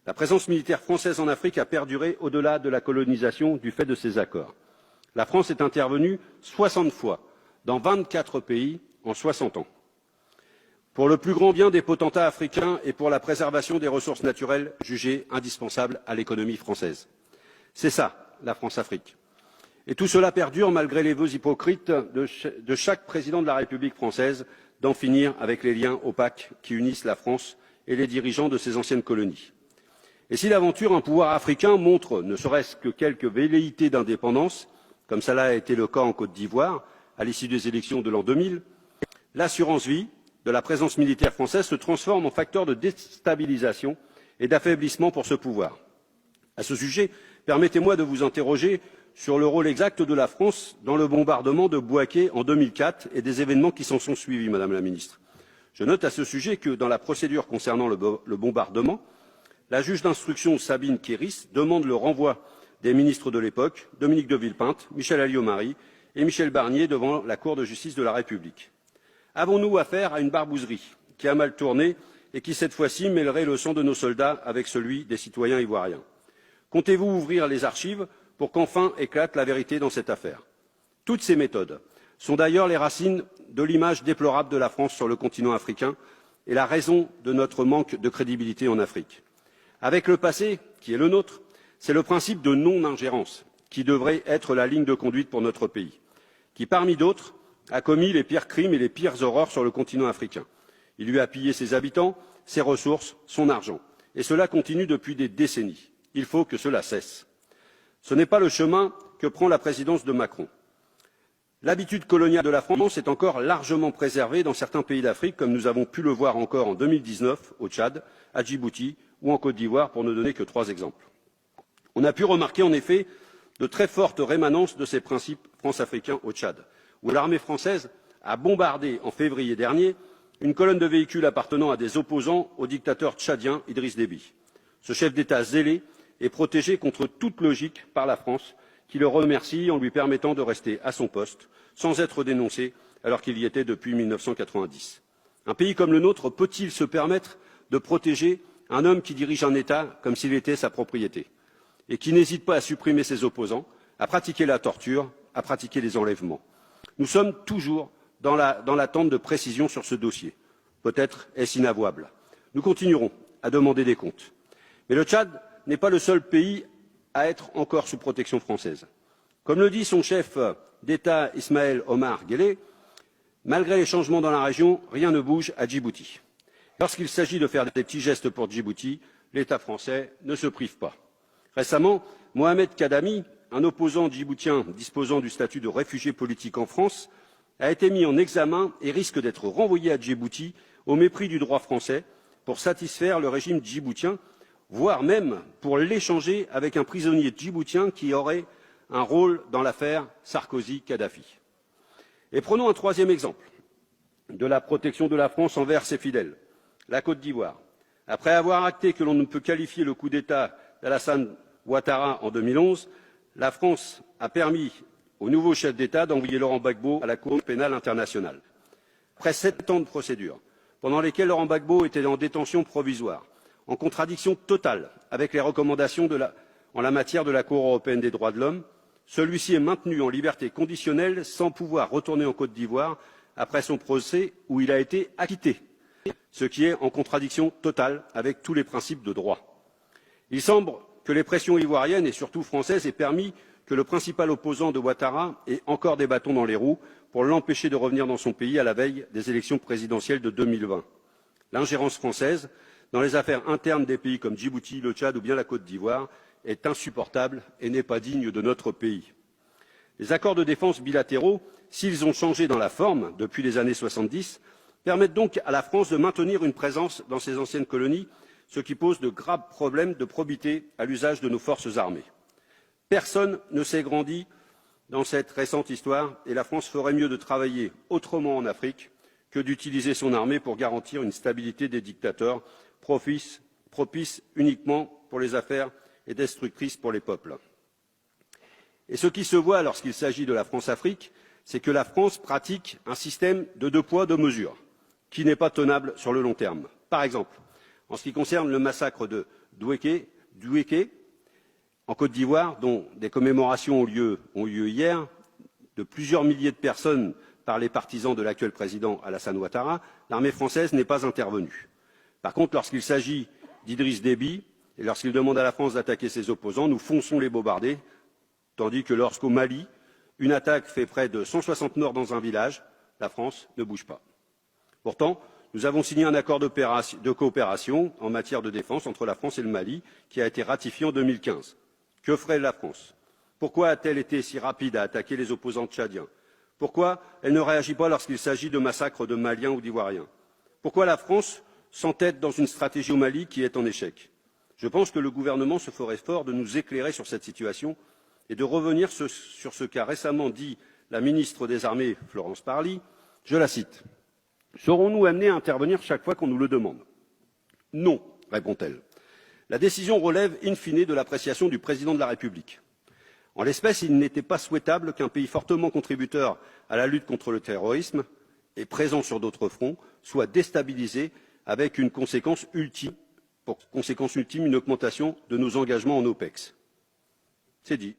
La présence militaire française en Afrique a perduré au-delà de la colonisation du fait de ces accords. La France est intervenue 60 fois dans 24 pays en 60 ans. Pour le plus grand bien des potentats africains et pour la préservation des ressources naturelles jugées indispensables à l'économie française. C'est ça, la France-Afrique. Et tout cela perdure malgré les vœux hypocrites de chaque président de la République française d'en finir avec les liens opaques qui unissent la France et les dirigeants de ses anciennes colonies. Et si d'aventure un pouvoir africain montre ne serait-ce que quelques velléités d'indépendance, comme cela a été le cas en Côte d'Ivoire à l'issue des élections de l'an 2000, l'assurance vie de la présence militaire française se transforme en facteur de déstabilisation et d'affaiblissement pour ce pouvoir. À ce sujet, permettez-moi de vous interroger sur le rôle exact de la France dans le bombardement de Bouaké en 2004 et des événements qui s'en sont suivis, Madame la Ministre. Je note à ce sujet que dans la procédure concernant le bombardement, la juge d'instruction Sabine Kéris demande le renvoi des ministres de l'époque, Dominique de Villepinte, Michel Alliot-Marie et Michel Barnier devant la Cour de justice de la République. Avons-nous affaire à une barbouzerie qui a mal tourné et qui, cette fois-ci, mêlerait le sang de nos soldats avec celui des citoyens ivoiriens? Comptez-vous ouvrir les archives pour qu'enfin éclate la vérité dans cette affaire? Toutes ces méthodes sont d'ailleurs les racines de l'image déplorable de la France sur le continent africain et la raison de notre manque de crédibilité en Afrique. Avec le passé, qui est le nôtre, c'est le principe de non-ingérence qui devrait être la ligne de conduite pour notre pays, qui, parmi d'autres, a commis les pires crimes et les pires horreurs sur le continent africain. Il lui a pillé ses habitants, ses ressources, son argent. Et cela continue depuis des décennies. Il faut que cela cesse. Ce n'est pas le chemin que prend la présidence de Macron. L'habitude coloniale de la France est encore largement préservée dans certains pays d'Afrique, comme nous avons pu le voir encore en 2019 au Tchad, à Djibouti ou en Côte d'Ivoire, pour ne donner que 3 exemples. On a pu remarquer en effet de très fortes rémanences de ces principes france-africains au Tchad, où l'armée française a bombardé en février dernier une colonne de véhicules appartenant à des opposants au dictateur tchadien Idriss Déby. Ce chef d'État zélé est protégé contre toute logique par la France, qui le remercie en lui permettant de rester à son poste sans être dénoncé alors qu'il y était depuis 1990. Un pays comme le nôtre peut-il se permettre de protéger un homme qui dirige un État comme s'il était sa propriété et qui n'hésite pas à supprimer ses opposants, à pratiquer la torture, à pratiquer les enlèvements? Nous sommes toujours dans l'attente de précisions sur ce dossier. Peut-être est-ce inavouable. Nous continuerons à demander des comptes. Mais le Tchad n'est pas le seul pays à être encore sous protection française. Comme le dit son chef d'État Ismaël Omar Guelleh, malgré les changements dans la région, rien ne bouge à Djibouti. Lorsqu'il s'agit de faire des petits gestes pour Djibouti, l'État français ne se prive pas. Récemment, Mohamed Kadami, un opposant djiboutien disposant du statut de réfugié politique en France, a été mis en examen et risque d'être renvoyé à Djibouti au mépris du droit français pour satisfaire le régime djiboutien, voire même pour l'échanger avec un prisonnier djiboutien qui aurait un rôle dans l'affaire Sarkozy-Kadhafi. Et prenons un 3e exemple de la protection de la France envers ses fidèles, la Côte d'Ivoire. Après avoir acté que l'on ne peut qualifier le coup d'État d'Alassane Ouattara en 2011, la France a permis au nouveau chef d'État d'envoyer Laurent Gbagbo à la Cour pénale internationale. Après 7 ans de procédure, pendant lesquels Laurent Gbagbo était en détention provisoire, en contradiction totale avec les recommandations en la matière de la Cour européenne des droits de l'homme, celui-ci est maintenu en liberté conditionnelle sans pouvoir retourner en Côte d'Ivoire après son procès où il a été acquitté, ce qui est en contradiction totale avec tous les principes de droit. Il semble que les pressions ivoiriennes et surtout françaises aient permis que le principal opposant de Ouattara ait encore des bâtons dans les roues pour l'empêcher de revenir dans son pays à la veille des élections présidentielles de 2020. L'ingérence française dans les affaires internes des pays comme Djibouti, le Tchad ou bien la Côte d'Ivoire est insupportable et n'est pas digne de notre pays. Les accords de défense bilatéraux, s'ils ont changé dans la forme depuis les années 70, permettent donc à la France de maintenir une présence dans ses anciennes colonies, ce qui pose de graves problèmes de probité à l'usage de nos forces armées. Personne ne s'est grandi dans cette récente histoire et la France ferait mieux de travailler autrement en Afrique que d'utiliser son armée pour garantir une stabilité des dictateurs propice uniquement pour les affaires et destructrice pour les peuples. Et ce qui se voit lorsqu'il s'agit de la France-Afrique, c'est que la France pratique un système de 2 poids, 2 mesures, qui n'est pas tenable sur le long terme. Par exemple, En ce qui concerne le massacre de Douéké, en Côte d'Ivoire, dont des commémorations ont eu lieu hier, de plusieurs milliers de personnes par les partisans de l'actuel président Alassane Ouattara, l'armée française n'est pas intervenue. Par contre, lorsqu'il s'agit d'Idriss Déby et lorsqu'il demande à la France d'attaquer ses opposants, nous fonçons les bombarder, tandis que lorsqu'au Mali, une attaque fait près de 160 morts dans un village, la France ne bouge pas. Pourtant, nous avons signé un accord de coopération en matière de défense entre la France et le Mali, qui a été ratifié en 2015. Que ferait la France? Pourquoi a-t-elle été si rapide à attaquer les opposants tchadiens? Pourquoi elle ne réagit pas lorsqu'il s'agit de massacres de Maliens ou d'Ivoiriens? Pourquoi la France s'entête dans une stratégie au Mali qui est en échec? Je pense que le gouvernement se ferait fort de nous éclairer sur cette situation et de revenir sur ce qu'a récemment dit la ministre des Armées, Florence Parly. Je la cite. Serons-nous amenés à intervenir chaque fois qu'on nous le demande? Non, répond-elle. La décision relève in fine de l'appréciation du président de la République. En l'espèce, il n'était pas souhaitable qu'un pays fortement contributeur à la lutte contre le terrorisme et présent sur d'autres fronts soit déstabilisé avec une conséquence ultime, une augmentation de nos engagements en OPEX. C'est dit.